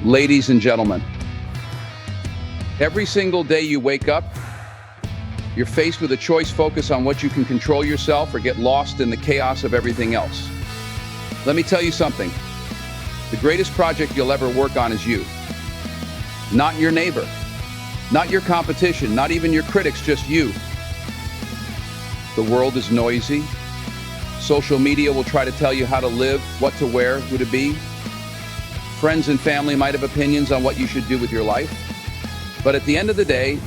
Ladies and gentlemen, every single day you wake up, you're faced with a choice: focus on what you can control yourself or get lost in the chaos of everything else. Let me tell you something. The greatest project you'll ever work on is you. Not your neighbor, not your competition, not even your critics, just you. The world is noisy. Social media will try to tell you how to live, what to wear, who to be. Friends and family might have opinions on what you should do with your life. But at the end of the day,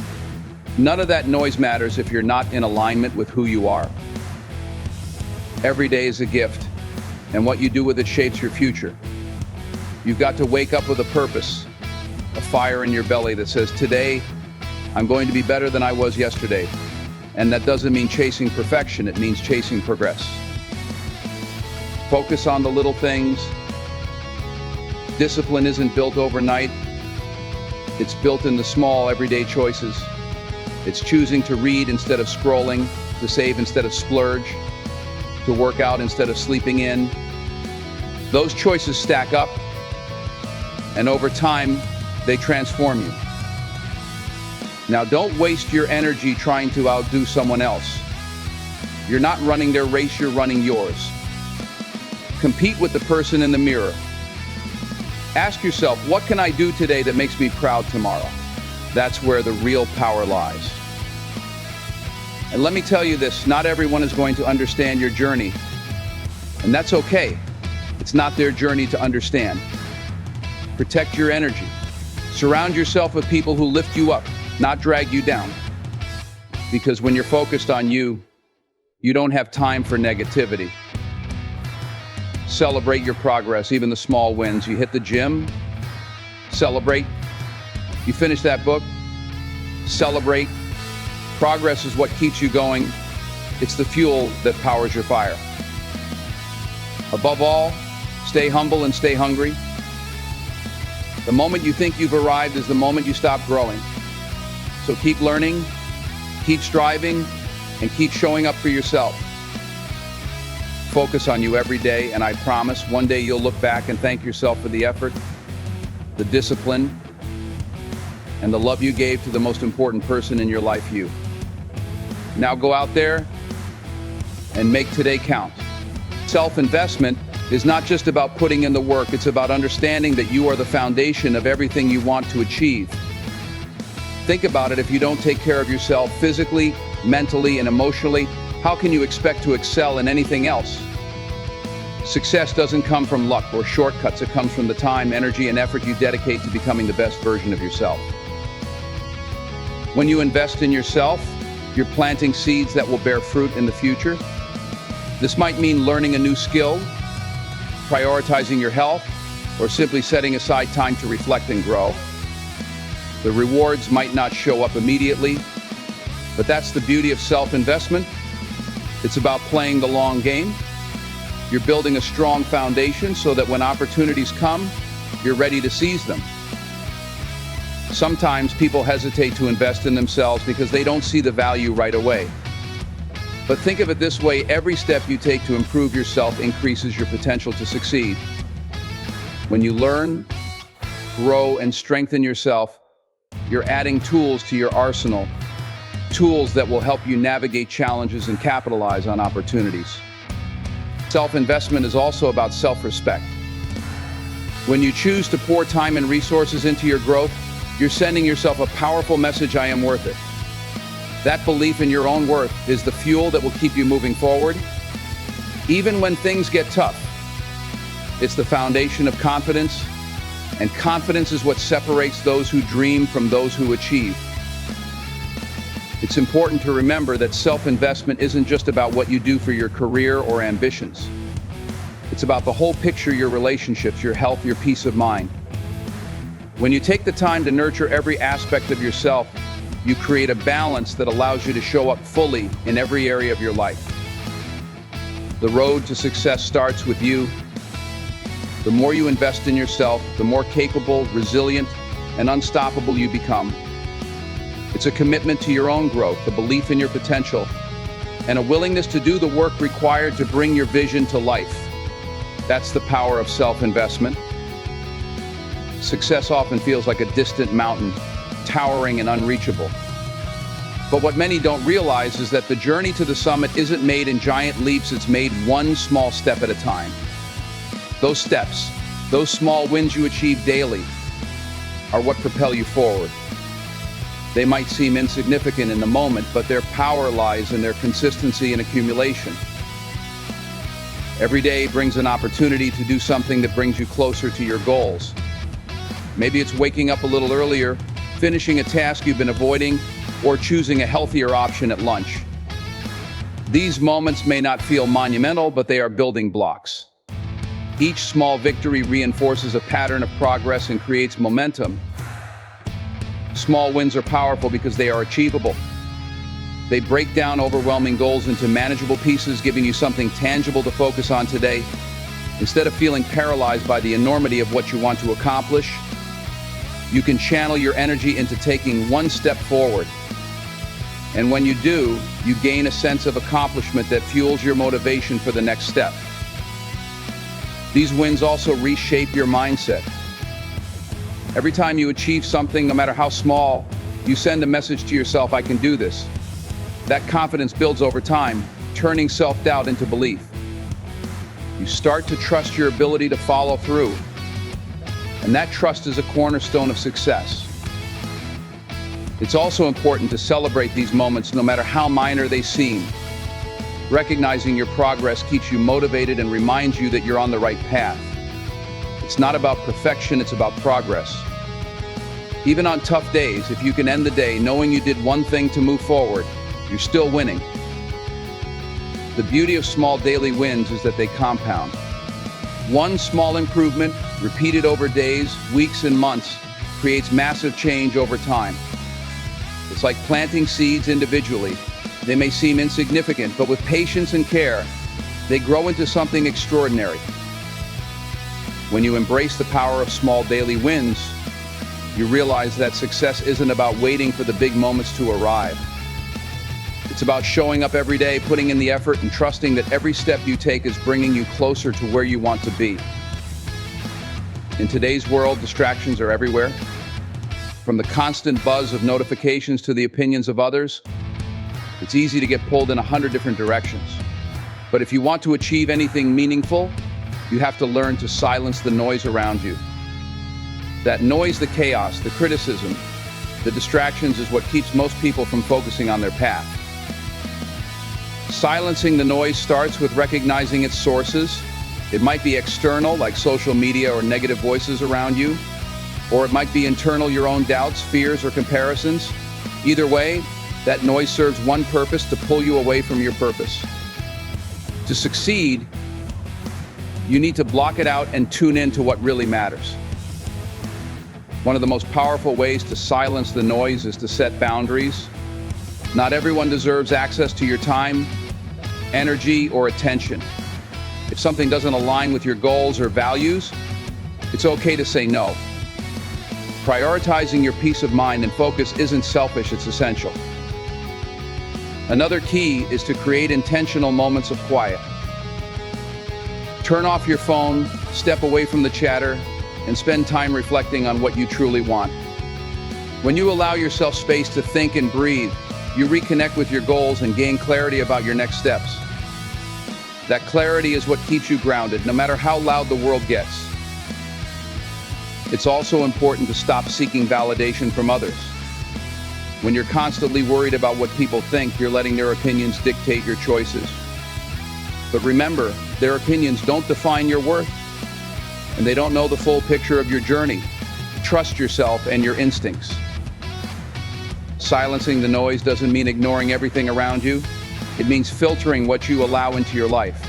none of that noise matters if you're not in alignment with who you are. Every day is a gift, and what you do with it shapes your future. You've got to wake up with a purpose, a fire in your belly that says, today, I'm going to be better than I was yesterday. And that doesn't mean chasing perfection, it means chasing progress. Focus on the little things. Discipline isn't built overnight. It's built in the small, everyday choices. It's choosing to read instead of scrolling, to save instead of splurge, to work out instead of sleeping in. Those choices stack up, and over time, they transform you. Now, don't waste your energy trying to outdo someone else. You're not running their race, you're running yours. Compete with the person in the mirror. Ask yourself, what can I do today that makes me proud tomorrow? That's where the real power lies. And let me tell you this, not everyone is going to understand your journey. And that's okay. It's not their journey to understand. Protect your energy. Surround yourself with people who lift you up, not drag you down. Because when you're focused on you, you don't have time for negativity. Celebrate your progress, even the small wins. You hit the gym, celebrate. You finish that book, celebrate. Progress is what keeps you going. It's the fuel that powers your fire. Above all, stay humble and stay hungry. The moment you think you've arrived is the moment you stop growing. So keep learning, keep striving, and keep showing up for yourself. Focus on you every day, and I promise one day you'll look back and thank yourself for the effort, the discipline, and the love you gave to the most important person in your life, you. Now go out there and make today count. Self-investment is not just about putting in the work, it's about understanding that you are the foundation of everything you want to achieve. Think about it: if you don't take care of yourself physically, mentally, and emotionally, how can you expect to excel in anything else? Success doesn't come from luck or shortcuts. It comes from the time, energy, and effort you dedicate to becoming the best version of yourself. When you invest in yourself, you're planting seeds that will bear fruit in the future. This might mean learning a new skill, prioritizing your health, or simply setting aside time to reflect and grow. The rewards might not show up immediately, but that's the beauty of self-investment. It's about playing the long game. You're building a strong foundation so that when opportunities come, you're ready to seize them. Sometimes people hesitate to invest in themselves because they don't see the value right away. But think of it this way: every step you take to improve yourself increases your potential to succeed. When you learn, grow, and strengthen yourself, you're adding tools to your arsenal. Tools that will help you navigate challenges and capitalize on opportunities. Self-investment is also about self-respect. When you choose to pour time and resources into your growth, you're sending yourself a powerful message: I am worth it. That belief in your own worth is the fuel that will keep you moving forward, even when things get tough. It's the foundation of confidence, and confidence is what separates those who dream from those who achieve. It's important to remember that self-investment isn't just about what you do for your career or ambitions. It's about the whole picture: your relationships, your health, your peace of mind. When you take the time to nurture every aspect of yourself, you create a balance that allows you to show up fully in every area of your life. The road to success starts with you. The more you invest in yourself, the more capable, resilient, and unstoppable you become. It's a commitment to your own growth, a belief in your potential, and a willingness to do the work required to bring your vision to life. That's the power of self-investment. success often feels like a distant mountain, towering and unreachable. But what many don't realize is that the journey to the summit isn't made in giant leaps, it's made one small step at a time. Those steps, those small wins you achieve daily, are what propel you forward. They might seem insignificant in the moment, but their power lies in their consistency and accumulation. Every day brings an opportunity to do something that brings you closer to your goals. Maybe it's waking up a little earlier, finishing a task you've been avoiding, or choosing a healthier option at lunch. These moments may not feel monumental, but they are building blocks. Each small victory reinforces a pattern of progress and creates momentum. Small wins are powerful because they are achievable. They break down overwhelming goals into manageable pieces, giving you something tangible to focus on today. Instead of feeling paralyzed by the enormity of what you want to accomplish, you can channel your energy into taking one step forward. And when you do, you gain a sense of accomplishment that fuels your motivation for the next step. These wins also reshape your mindset. Every time you achieve something, no matter how small, you send a message to yourself, I can do this. That confidence builds over time, turning self-doubt into belief. You start to trust your ability to follow through. And that trust is a cornerstone of success. It's also important to celebrate these moments, no matter how minor they seem. Recognizing your progress keeps you motivated and reminds you that you're on the right path. It's not about perfection, it's about progress. Even on tough days, if you can end the day knowing you did one thing to move forward, you're still winning. The beauty of small daily wins is that they compound. One small improvement, repeated over days, weeks, and months, creates massive change over time. It's like planting seeds individually. They may seem insignificant, but with patience and care, they grow into something extraordinary. When you embrace the power of small daily wins, you realize that success isn't about waiting for the big moments to arrive. It's about showing up every day, putting in the effort, and trusting that every step you take is bringing you closer to where you want to be. In today's world, distractions are everywhere. From the constant buzz of notifications to the opinions of others, it's easy to get pulled in 100 different directions. But if you want to achieve anything meaningful, you have to learn to silence the noise around you. That noise, the chaos, the criticism, the distractions is what keeps most people from focusing on their path. Silencing the noise starts with recognizing its sources. It might be external, like social media or negative voices around you, or it might be internal, your own doubts, fears, or comparisons. Either way, that noise serves one purpose: to pull you away from your purpose. To succeed, you need to block it out and tune in to what really matters. One of the most powerful ways to silence the noise is to set boundaries. Not everyone deserves access to your time, energy, or attention. If something doesn't align with your goals or values, it's okay to say no. Prioritizing your peace of mind and focus isn't selfish, it's essential. Another key is to create intentional moments of quiet. Turn off your phone, step away from the chatter, and spend time reflecting on what you truly want. When you allow yourself space to think and breathe, you reconnect with your goals and gain clarity about your next steps. That clarity is what keeps you grounded, no matter how loud the world gets. It's also important to stop seeking validation from others. When you're constantly worried about what people think, you're letting their opinions dictate your choices. But remember, their opinions don't define your worth, and they don't know the full picture of your journey. Trust yourself and your instincts. Silencing the noise doesn't mean ignoring everything around you. It means filtering what you allow into your life.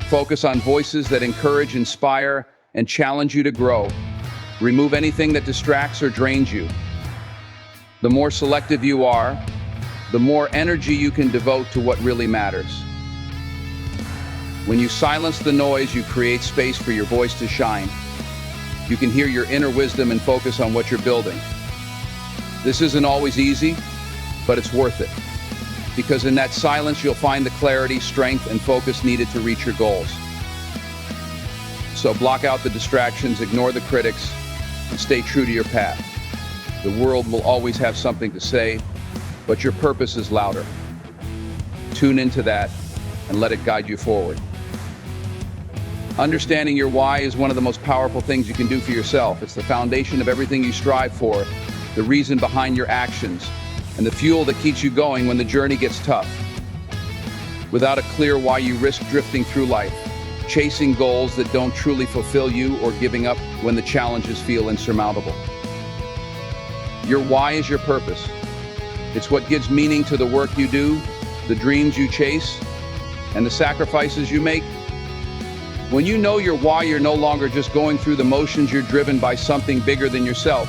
Focus on voices that encourage, inspire, and challenge you to grow. Remove anything that distracts or drains you. The more selective you are, the more energy you can devote to what really matters. When you silence the noise, you create space for your voice to shine. You can hear your inner wisdom and focus on what you're building. This isn't always easy, but it's worth it. Because in that silence, you'll find the clarity, strength, and focus needed to reach your goals. So block out the distractions, ignore the critics, and stay true to your path. The world will always have something to say, but your purpose is louder. Tune into that and let it guide you forward. Understanding your why is one of the most powerful things you can do for yourself. It's the foundation of everything you strive for, the reason behind your actions, and the fuel that keeps you going when the journey gets tough. Without a clear why, you risk drifting through life, chasing goals that don't truly fulfill you, or giving up when the challenges feel insurmountable. Your why is your purpose. It's what gives meaning to the work you do, the dreams you chase, and the sacrifices you make. When you know your why, you're no longer just going through the motions, you're driven by something bigger than yourself.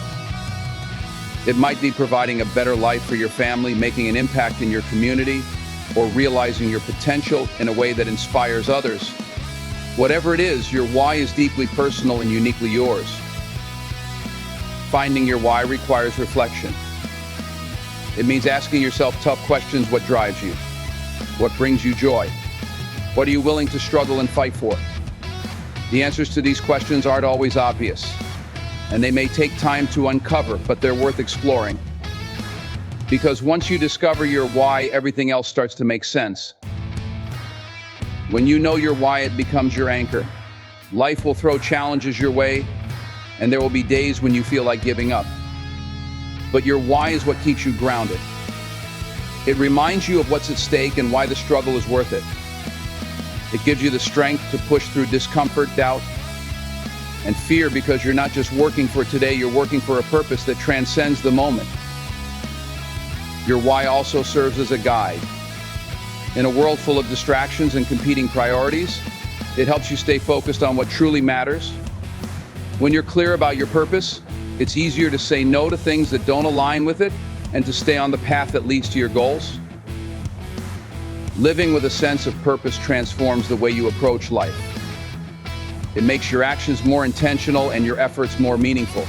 It might be providing a better life for your family, making an impact in your community, or realizing your potential in a way that inspires others. Whatever it is, your why is deeply personal and uniquely yours. Finding your why requires reflection. It means asking yourself tough questions. What drives you? What brings you joy? What are you willing to struggle and fight for? The answers to these questions aren't always obvious, and they may take time to uncover, but they're worth exploring. Because once you discover your why, everything else starts to make sense. When you know your why, it becomes your anchor. Life will throw challenges your way, and there will be days when you feel like giving up. But your why is what keeps you grounded. It reminds you of what's at stake and why the struggle is worth it. It gives you the strength to push through discomfort, doubt, and fear, because you're not just working for today, you're working for a purpose that transcends the moment. Your why also serves as a guide. In a world full of distractions and competing priorities, it helps you stay focused on what truly matters. When you're clear about your purpose, it's easier to say no to things that don't align with it and to stay on the path that leads to your goals. Living with a sense of purpose transforms the way you approach life. It makes your actions more intentional and your efforts more meaningful.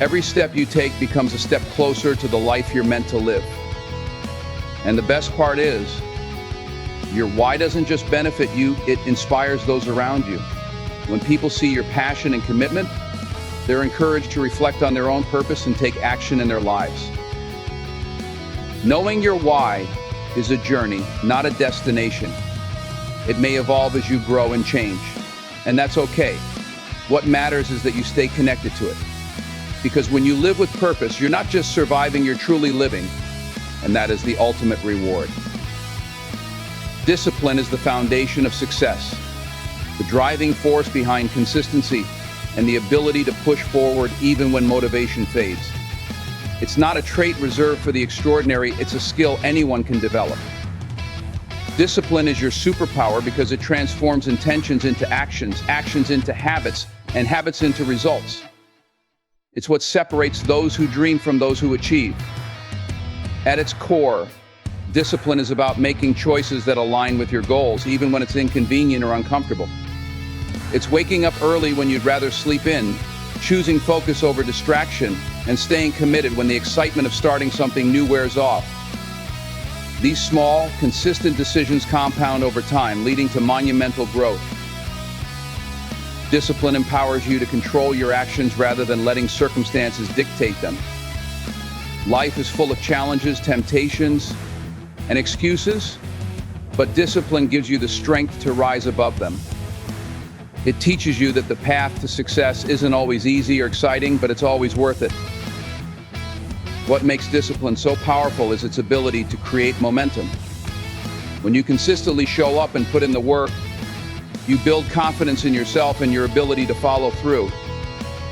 Every step you take becomes a step closer to the life you're meant to live. And the best part is, your why doesn't just benefit you, it inspires those around you. When people see your passion and commitment, they're encouraged to reflect on their own purpose and take action in their lives. Knowing your why is a journey, not a destination. It may evolve as you grow and change, and that's okay. What matters is that you stay connected to it. Because when you live with purpose, you're not just surviving, you're truly living, and that is the ultimate reward. Discipline is the foundation of success, the driving force behind consistency, and the ability to push forward even when motivation fades. It's not a trait reserved for the extraordinary, it's a skill anyone can develop. Discipline is your superpower because it transforms intentions into actions, actions into habits, and habits into results. It's what separates those who dream from those who achieve. At its core, discipline is about making choices that align with your goals, even when it's inconvenient or uncomfortable. It's waking up early when you'd rather sleep in, choosing focus over distraction, and staying committed when the excitement of starting something new wears off. These small, consistent decisions compound over time, leading to monumental growth. Discipline empowers you to control your actions rather than letting circumstances dictate them. Life is full of challenges, temptations, and excuses, but discipline gives you the strength to rise above them. It teaches you that the path to success isn't always easy or exciting, but it's always worth it. What makes discipline so powerful is its ability to create momentum. When you consistently show up and put in the work, you build confidence in yourself and your ability to follow through.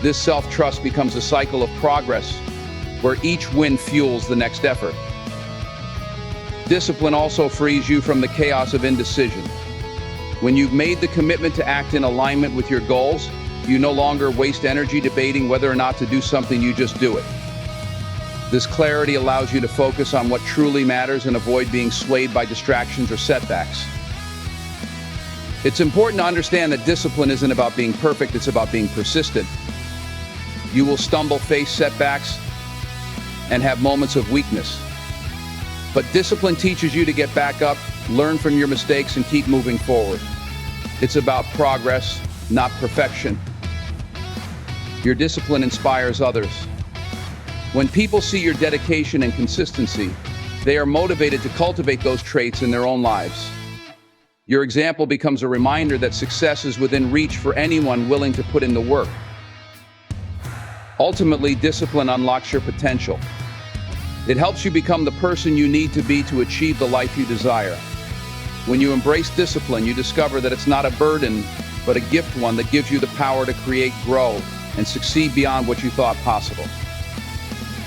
This self-trust becomes a cycle of progress, where each win fuels the next effort. Discipline also frees you from the chaos of indecision. When you've made the commitment to act in alignment with your goals, you no longer waste energy debating whether or not to do something, you just do it. This clarity allows you to focus on what truly matters and avoid being swayed by distractions or setbacks. It's important to understand that discipline isn't about being perfect, it's about being persistent. You will stumble, face setbacks, and have moments of weakness. But discipline teaches you to get back up, learn from your mistakes, and keep moving forward. It's about progress, not perfection. Your discipline inspires others. When people see your dedication and consistency, they are motivated to cultivate those traits in their own lives. Your example becomes a reminder that success is within reach for anyone willing to put in the work. Ultimately, discipline unlocks your potential. It helps you become the person you need to be to achieve the life you desire. When you embrace discipline, you discover that it's not a burden, but a gift, one that gives you the power to create, grow, and succeed beyond what you thought possible.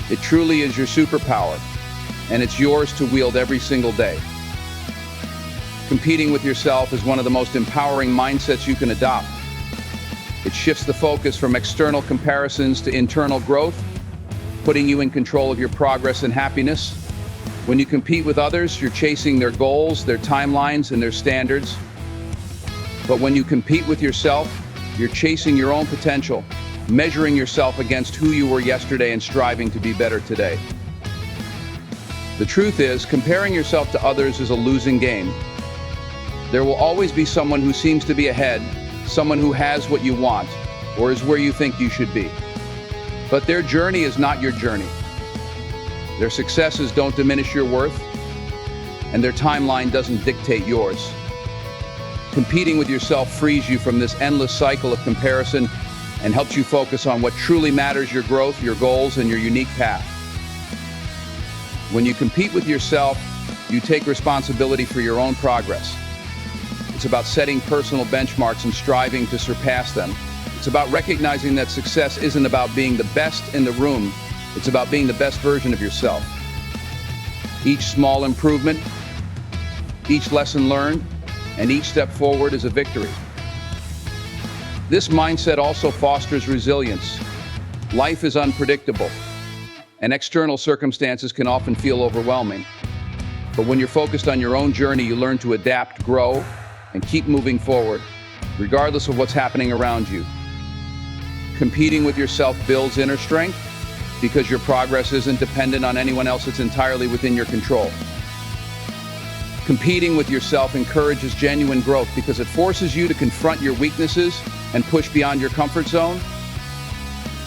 It truly is your superpower, and it's yours to wield every single day. Competing with yourself is one of the most empowering mindsets you can adopt. It shifts the focus from external comparisons to internal growth, putting you in control of your progress and happiness. When you compete with others, you're chasing their goals, their timelines, and their standards. But when you compete with yourself, you're chasing your own potential, measuring yourself against who you were yesterday and striving to be better today. The truth is, comparing yourself to others is a losing game. There will always be someone who seems to be ahead, someone who has what you want, or is where you think you should be. But their journey is not your journey. Their successes don't diminish your worth, and their timeline doesn't dictate yours. Competing with yourself frees you from this endless cycle of comparison and helps you focus on what truly matters: your growth, your goals, and your unique path. When you compete with yourself, you take responsibility for your own progress. It's about setting personal benchmarks and striving to surpass them. It's about recognizing that success isn't about being the best in the room. It's about being the best version of yourself. Each small improvement, each lesson learned, and each step forward is a victory. This mindset also fosters resilience. Life is unpredictable, and external circumstances can often feel overwhelming. But when you're focused on your own journey, you learn to adapt, grow, and keep moving forward, regardless of what's happening around you. Competing with yourself builds inner strength because your progress isn't dependent on anyone else, it's entirely within your control. Competing with yourself encourages genuine growth because it forces you to confront your weaknesses and push beyond your comfort zone.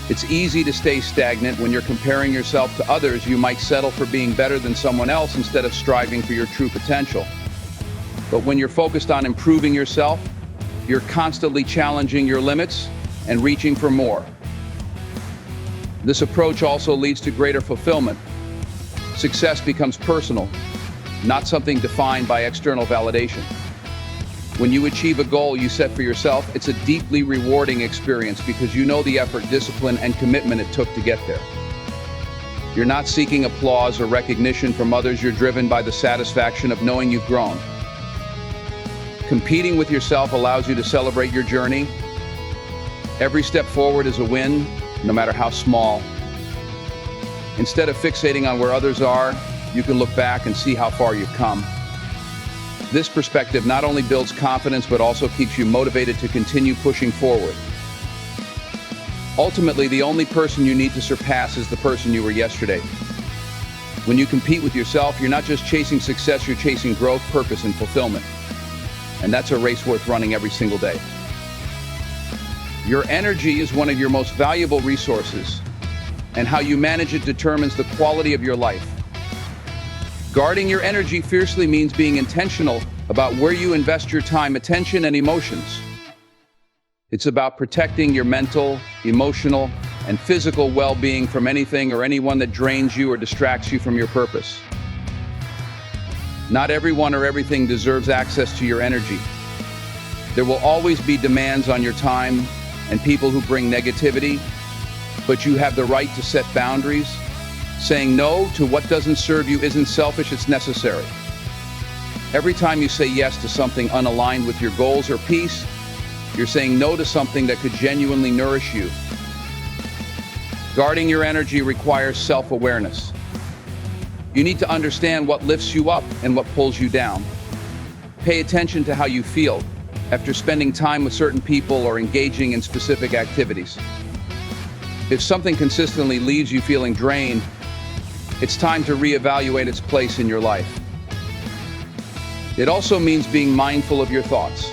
It's easy to stay stagnant when you're comparing yourself to others. You might settle for being better than someone else instead of striving for your true potential. But when you're focused on improving yourself, you're constantly challenging your limits and reaching for more. This approach also leads to greater fulfillment. Success becomes personal, not something defined by external validation. When you achieve a goal you set for yourself, it's a deeply rewarding experience because you know the effort, discipline, and commitment it took to get there. You're not seeking applause or recognition from others. You're driven by the satisfaction of knowing you've grown. Competing with yourself allows you to celebrate your journey. Every step forward is a win, no matter how small. Instead of fixating on where others are, you can look back and see how far you've come. This perspective not only builds confidence, but also keeps you motivated to continue pushing forward. Ultimately, the only person you need to surpass is the person you were yesterday. When you compete with yourself, you're not just chasing success, you're chasing growth, purpose, and fulfillment. And that's a race worth running every single day. Your energy is one of your most valuable resources, and how you manage it determines the quality of your life. Guarding your energy fiercely means being intentional about where you invest your time, attention, and emotions. It's about protecting your mental, emotional, and physical well-being from anything or anyone that drains you or distracts you from your purpose. Not everyone or everything deserves access to your energy. There will always be demands on your time and people who bring negativity, but you have the right to set boundaries. Saying no to what doesn't serve you isn't selfish, it's necessary. Every time you say yes to something unaligned with your goals or peace, you're saying no to something that could genuinely nourish you. Guarding your energy requires self-awareness. You need to understand what lifts you up and what pulls you down. Pay attention to how you feel after spending time with certain people or engaging in specific activities. If something consistently leaves you feeling drained, it's time to reevaluate its place in your life. It also means being mindful of your thoughts.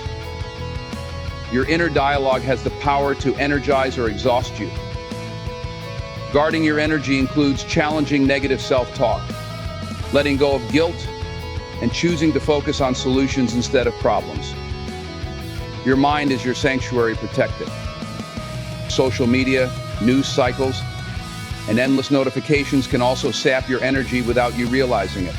Your inner dialogue has the power to energize or exhaust you. Guarding your energy includes challenging negative self-talk, letting go of guilt, and choosing to focus on solutions instead of problems. Your mind is your sanctuary protected. Social media, news cycles, and endless notifications can also sap your energy without you realizing it.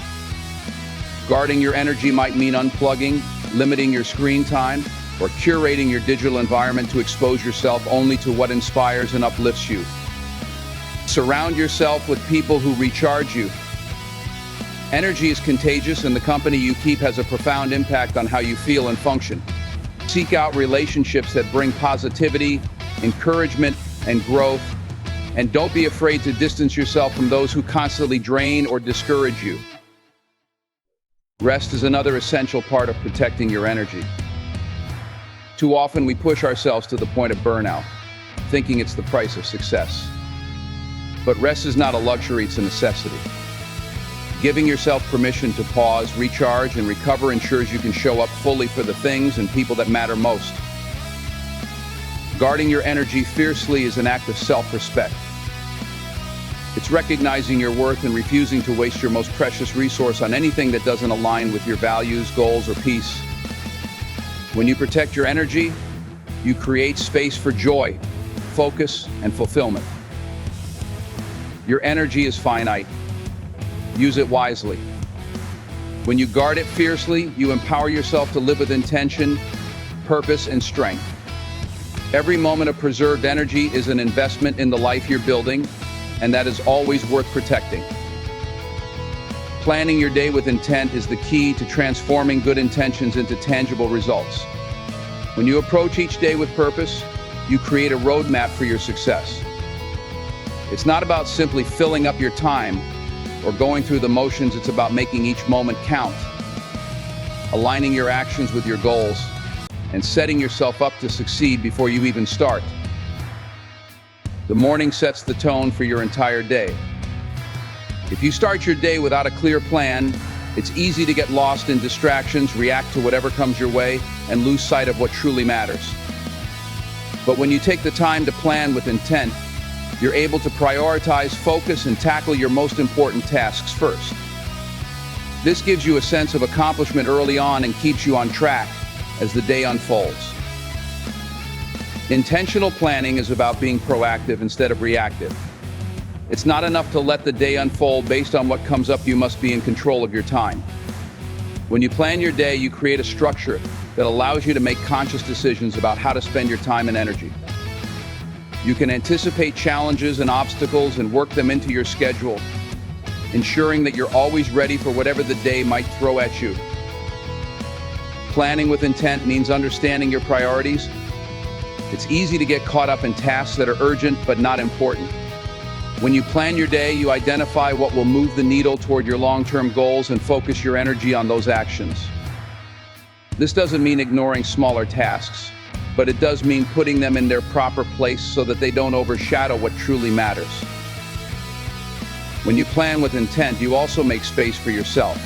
Guarding your energy might mean unplugging, limiting your screen time, or curating your digital environment to expose yourself only to what inspires and uplifts you. Surround yourself with people who recharge you. Energy is contagious, and the company you keep has a profound impact on how you feel and function. Seek out relationships that bring positivity, encouragement, and growth, and don't be afraid to distance yourself from those who constantly drain or discourage you. Rest is another essential part of protecting your energy. Too often we push ourselves to the point of burnout, thinking it's the price of success. But rest is not a luxury, it's a necessity. Giving yourself permission to pause, recharge, and recover ensures you can show up fully for the things and people that matter most. Guarding your energy fiercely is an act of self-respect. It's recognizing your worth and refusing to waste your most precious resource on anything that doesn't align with your values, goals, or peace. When you protect your energy, you create space for joy, focus, and fulfillment. Your energy is finite. Use it wisely. When you guard it fiercely, you empower yourself to live with intention, purpose, and strength. Every moment of preserved energy is an investment in the life you're building, and that is always worth protecting. Planning your day with intent is the key to transforming good intentions into tangible results. When you approach each day with purpose, you create a roadmap for your success. It's not about simply filling up your time or going through the motions, it's about making each moment count, aligning your actions with your goals, and setting yourself up to succeed before you even start. The morning sets the tone for your entire day. If you start your day without a clear plan, it's easy to get lost in distractions, react to whatever comes your way, and lose sight of what truly matters. But when you take the time to plan with intent, you're able to prioritize, focus, and tackle your most important tasks first. This gives you a sense of accomplishment early on and keeps you on track as the day unfolds. Intentional planning is about being proactive instead of reactive. It's not enough to let the day unfold based on what comes up. You must be in control of your time. When you plan your day, you create a structure that allows you to make conscious decisions about how to spend your time and energy. You can anticipate challenges and obstacles and work them into your schedule, ensuring that you're always ready for whatever the day might throw at you. Planning with intent means understanding your priorities. It's easy to get caught up in tasks that are urgent but not important. When you plan your day, you identify what will move the needle toward your long-term goals and focus your energy on those actions. This doesn't mean ignoring smaller tasks, but it does mean putting them in their proper place so that they don't overshadow what truly matters. When you plan with intent, you also make space for yourself.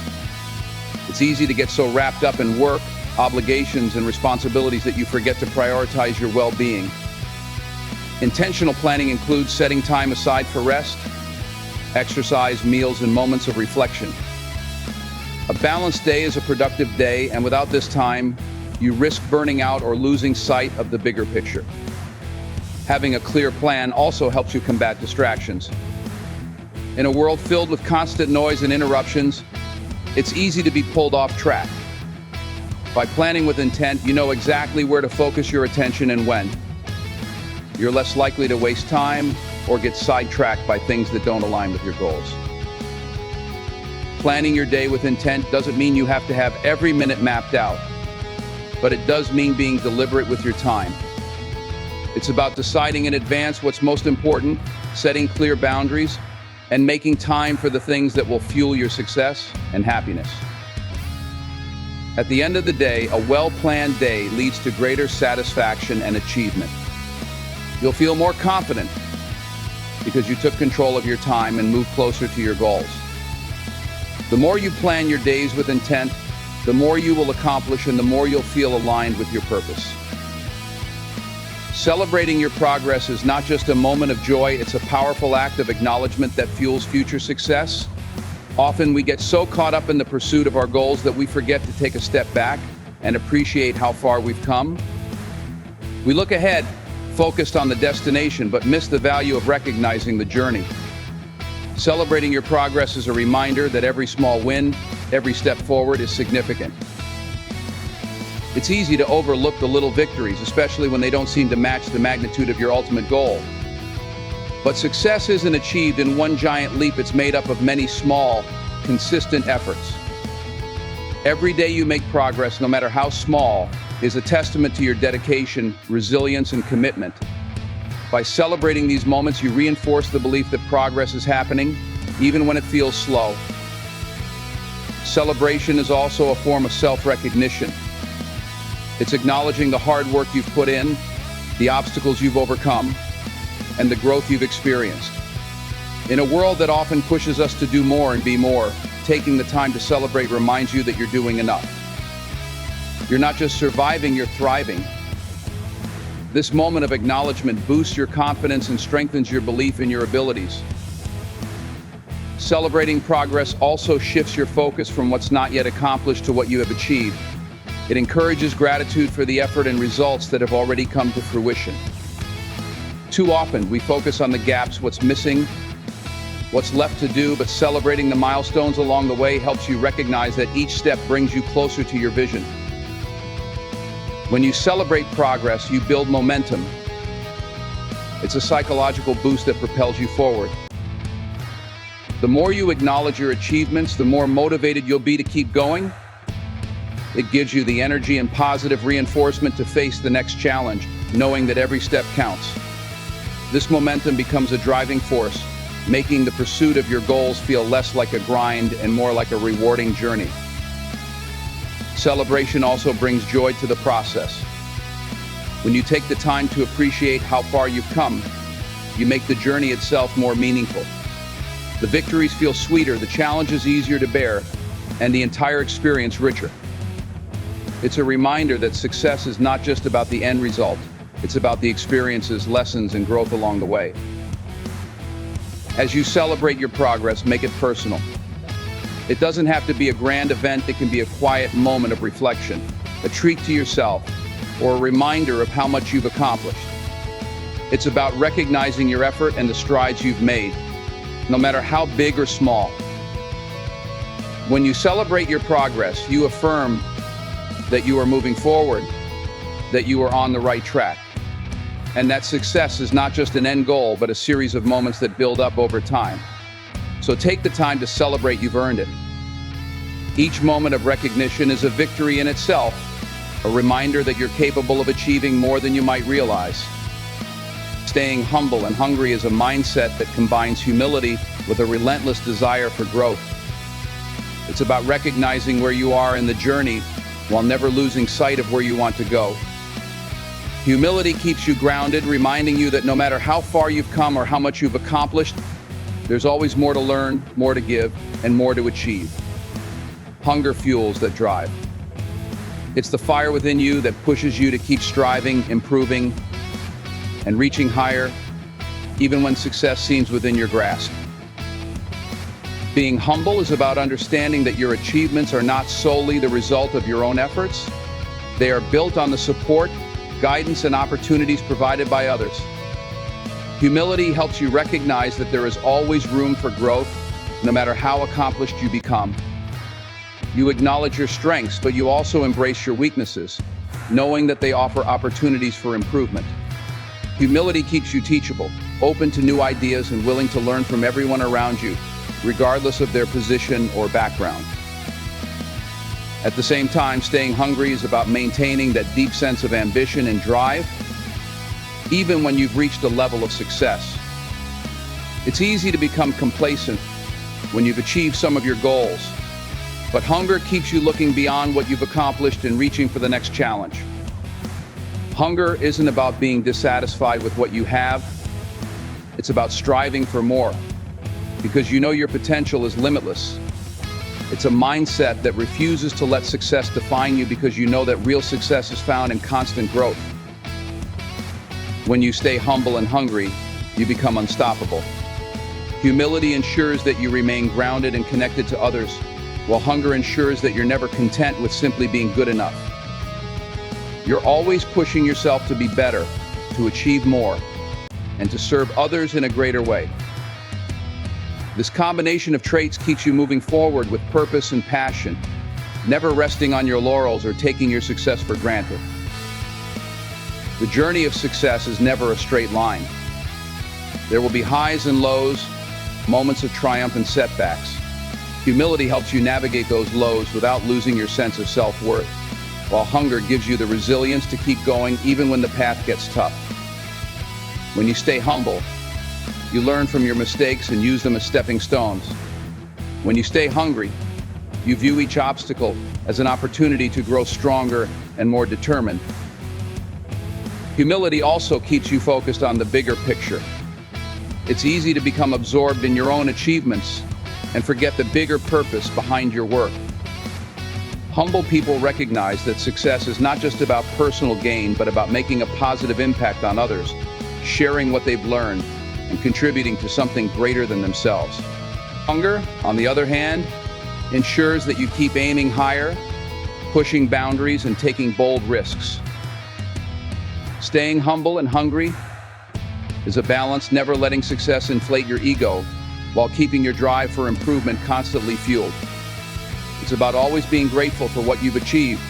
It's easy to get so wrapped up in work, obligations, and responsibilities that you forget to prioritize your well-being. Intentional planning includes setting time aside for rest, exercise, meals, and moments of reflection. A balanced day is a productive day, and without this time, you risk burning out or losing sight of the bigger picture. Having a clear plan also helps you combat distractions. In a world filled with constant noise and interruptions, it's easy to be pulled off track. By planning with intent, you know exactly where to focus your attention and when. You're less likely to waste time or get sidetracked by things that don't align with your goals. Planning your day with intent doesn't mean you have to have every minute mapped out, but it does mean being deliberate with your time. It's about deciding in advance what's most important, setting clear boundaries, and making time for the things that will fuel your success and happiness. At the end of the day, a well-planned day leads to greater satisfaction and achievement. You'll feel more confident because you took control of your time and moved closer to your goals. The more you plan your days with intent, the more you will accomplish and the more you'll feel aligned with your purpose. Celebrating your progress is not just a moment of joy, it's a powerful act of acknowledgement that fuels future success. Often we get so caught up in the pursuit of our goals that we forget to take a step back and appreciate how far we've come. We look ahead, focused on the destination, but miss the value of recognizing the journey. Celebrating your progress is a reminder that every small win, every step forward is significant. It's easy to overlook the little victories, especially when they don't seem to match the magnitude of your ultimate goal. But success isn't achieved in one giant leap, it's made up of many small, consistent efforts. Every day you make progress, no matter how small, is a testament to your dedication, resilience, and commitment. By celebrating these moments, you reinforce the belief that progress is happening, even when it feels slow. Celebration is also a form of self-recognition. It's acknowledging the hard work you've put in, the obstacles you've overcome, and the growth you've experienced. In a world that often pushes us to do more and be more, taking the time to celebrate reminds you that you're doing enough. You're not just surviving, you're thriving. This moment of acknowledgement boosts your confidence and strengthens your belief in your abilities. Celebrating progress also shifts your focus from what's not yet accomplished to what you have achieved. It encourages gratitude for the effort and results that have already come to fruition. Too often, we focus on the gaps, what's missing, what's left to do, but celebrating the milestones along the way helps you recognize that each step brings you closer to your vision. When you celebrate progress, you build momentum. It's a psychological boost that propels you forward. The more you acknowledge your achievements, the more motivated you'll be to keep going. It gives you the energy and positive reinforcement to face the next challenge, knowing that every step counts. This momentum becomes a driving force, making the pursuit of your goals feel less like a grind and more like a rewarding journey. Celebration also brings joy to the process. When you take the time to appreciate how far you've come, you make the journey itself more meaningful. The victories feel sweeter, the challenges easier to bear, and the entire experience richer. It's a reminder that success is not just about the end result, it's about the experiences, lessons, and growth along the way. As you celebrate your progress, make it personal. It doesn't have to be a grand event, it can be a quiet moment of reflection, a treat to yourself, or a reminder of how much you've accomplished. It's about recognizing your effort and the strides you've made, no matter how big or small. When you celebrate your progress, you affirm that you are moving forward, that you are on the right track, and that success is not just an end goal, but a series of moments that build up over time. So take the time to celebrate, you've earned it. Each moment of recognition is a victory in itself, a reminder that you're capable of achieving more than you might realize. Staying humble and hungry is a mindset that combines humility with a relentless desire for growth. It's about recognizing where you are in the journey while never losing sight of where you want to go. Humility keeps you grounded, reminding you that no matter how far you've come or how much you've accomplished, there's always more to learn, more to give, and more to achieve. Hunger fuels that drive. It's the fire within you that pushes you to keep striving, improving, and reaching higher, even when success seems within your grasp. Being humble is about understanding that your achievements are not solely the result of your own efforts. They are built on the support, guidance, and opportunities provided by others. Humility helps you recognize that there is always room for growth, no matter how accomplished you become. You acknowledge your strengths, but you also embrace your weaknesses, knowing that they offer opportunities for improvement. Humility keeps you teachable, open to new ideas, and willing to learn from everyone around you, regardless of their position or background. At the same time, staying hungry is about maintaining that deep sense of ambition and drive, even when you've reached a level of success. It's easy to become complacent when you've achieved some of your goals, but hunger keeps you looking beyond what you've accomplished and reaching for the next challenge. Hunger isn't about being dissatisfied with what you have, it's about striving for more, because you know your potential is limitless. It's a mindset that refuses to let success define you because you know that real success is found in constant growth. When you stay humble and hungry, you become unstoppable. Humility ensures that you remain grounded and connected to others, while hunger ensures that you're never content with simply being good enough. You're always pushing yourself to be better, to achieve more, and to serve others in a greater way. This combination of traits keeps you moving forward with purpose and passion, never resting on your laurels or taking your success for granted. The journey of success is never a straight line. There will be highs and lows, moments of triumph and setbacks. Humility helps you navigate those lows without losing your sense of self-worth, while hunger gives you the resilience to keep going even when the path gets tough. When you stay humble, you learn from your mistakes and use them as stepping stones. When you stay hungry, you view each obstacle as an opportunity to grow stronger and more determined. Humility also keeps you focused on the bigger picture. It's easy to become absorbed in your own achievements and forget the bigger purpose behind your work. Humble people recognize that success is not just about personal gain, but about making a positive impact on others, sharing what they've learned, and contributing to something greater than themselves. Hunger, on the other hand, ensures that you keep aiming higher, pushing boundaries, and taking bold risks. Staying humble and hungry is a balance, never letting success inflate your ego while keeping your drive for improvement constantly fueled. It's about always being grateful for what you've achieved,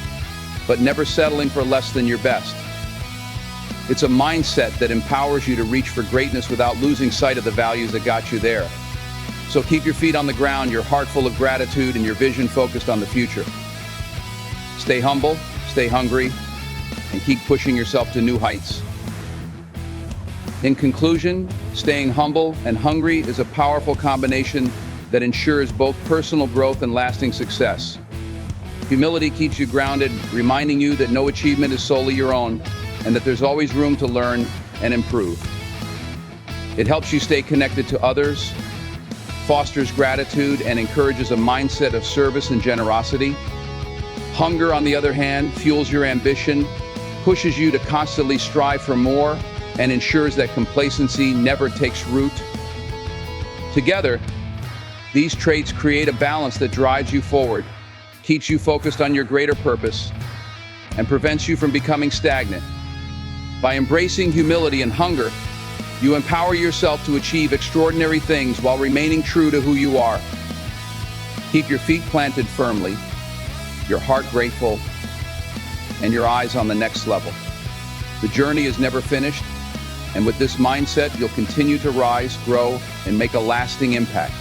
but never settling for less than your best. It's a mindset that empowers you to reach for greatness without losing sight of the values that got you there. So keep your feet on the ground, your heart full of gratitude, and your vision focused on the future. Stay humble, stay hungry, and keep pushing yourself to new heights. In conclusion, staying humble and hungry is a powerful combination that ensures both personal growth and lasting success. Humility keeps you grounded, reminding you that no achievement is solely your own, and that there's always room to learn and improve. It helps you stay connected to others, fosters gratitude, and encourages a mindset of service and generosity. Hunger, on the other hand, fuels your ambition, pushes you to constantly strive for more, and ensures that complacency never takes root. Together, these traits create a balance that drives you forward, keeps you focused on your greater purpose, and prevents you from becoming stagnant. By embracing humility and hunger, you empower yourself to achieve extraordinary things while remaining true to who you are. Keep your feet planted firmly, your heart grateful, and your eyes on the next level. The journey is never finished, and with this mindset, you'll continue to rise, grow, and make a lasting impact.